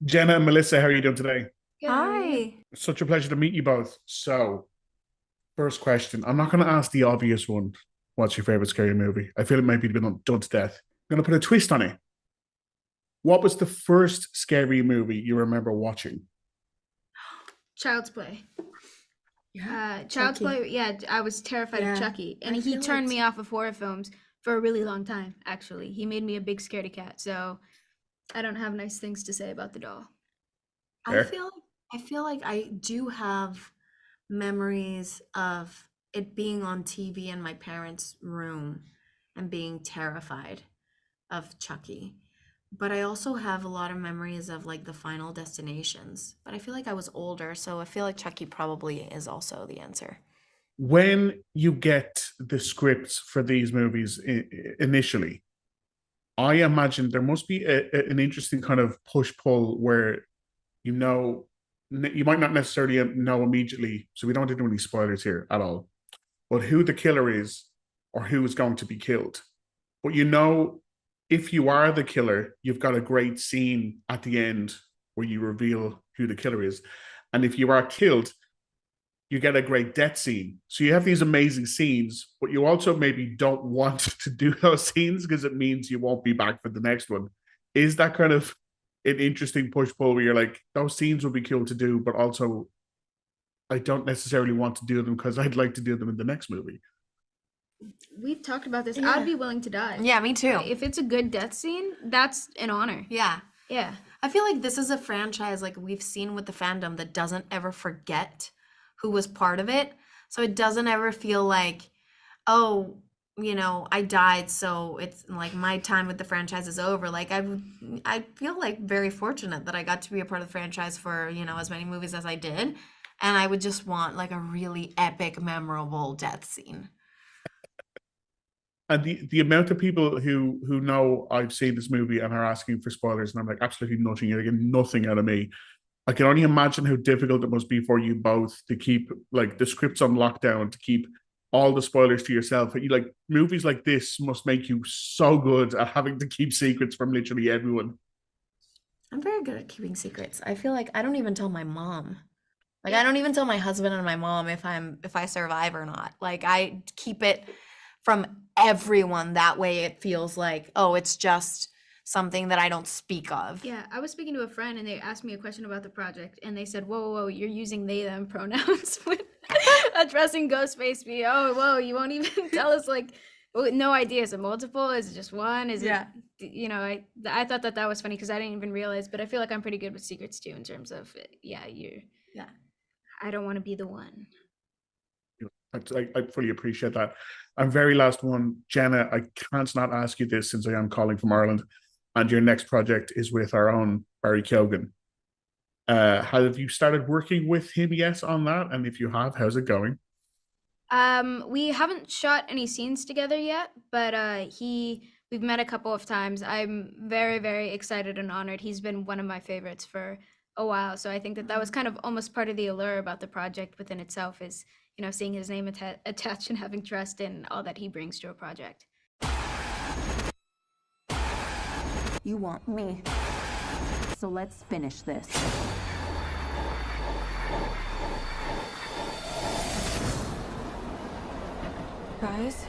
Jenna and Melissa, how are you doing today? Good, how are you? Hi. Such a pleasure to meet you both. So, first question. I'm not going to ask the obvious one. What's your favorite scary movie? I feel it might be done to death. I'm going to put a twist on it. What was the first scary movie you remember watching? Child's Play. Child's Chucky. Play. Yeah, I was terrified Yeah, of Chucky, and I he feel turned it. me off of horror films for a really long time. Actually, he made me a big scaredy cat. So I don't have nice things to say about the doll. I Fair? feel I feel like I do have memories of it being on TV in my parents' room and being terrified of Chucky. But I also have a lot of memories of like the Final Destinations. But I feel like I was older, so I feel like Chucky probably is also the answer. When you get the scripts for these movies initially, I imagine there must be an interesting kind of push pull where you know you might not necessarily know immediately. So we don't have to do any spoilers here at all. But who the killer is or who is going to be killed. But if you are the killer, you've got a great scene at the end where you reveal who the killer is. And if you are killed, you get a great death scene. So you have these amazing scenes, but you also maybe don't want to do those scenes because it means you won't be back for the next one. Is that kind of an interesting push pull where you're like, those scenes would be cool to do, but also I don't necessarily want to do them because I'd like to do them in the next movie. We've talked about this. Yeah. I'd be willing to die. Yeah, me too. If it's a good death scene, that's an honor. Yeah. Yeah. I feel like this is a franchise like we've seen with the fandom that doesn't ever forget who was part of it. So it doesn't ever feel like, oh, I died, so it's like my time with the franchise is over. Like I feel like very fortunate that I got to be a part of the franchise for, as many movies as I did. And I would just want like a really epic, memorable death scene. And the amount of people who know I've seen this movie and are asking for spoilers, and I'm like, absolutely nothing. You're getting nothing out of me. I can only imagine how difficult it must be for you both to keep like the scripts on lockdown, to keep all the spoilers to yourself. You like movies like this must make you so good at having to keep secrets from literally everyone. I'm very good at keeping secrets. I feel like I don't even tell my mom. Like I don't even tell my husband and my mom if I survive or not. Like I keep it from everyone. That way it feels like, oh, it's just something that I don't speak of. Yeah, I was speaking to a friend and they asked me a question about the project and they said, whoa, you're using they, them pronouns when addressing Ghostface B. Oh, whoa, you won't even tell us like, no idea. Is it multiple? Is it just one? Is Yeah. it, I thought that was funny because I didn't even realize, but I feel like I'm pretty good with secrets too in terms of, yeah. I don't want to be the one. I fully appreciate that. And very last one, Jenna, I can't not ask you this since I am calling from Ireland, and your next project is with our own Barry Keoghan. Have you started working with him yet on that? And if you have, how's it going? We haven't shot any scenes together yet, but we've met a couple of times. I'm very, very excited and honored. He's been one of my favorites for a while, so I think that was kind of almost part of the allure about the project within itself is, seeing his name attached and having trust in all that he brings to a project. You want me. So let's finish this. Guys,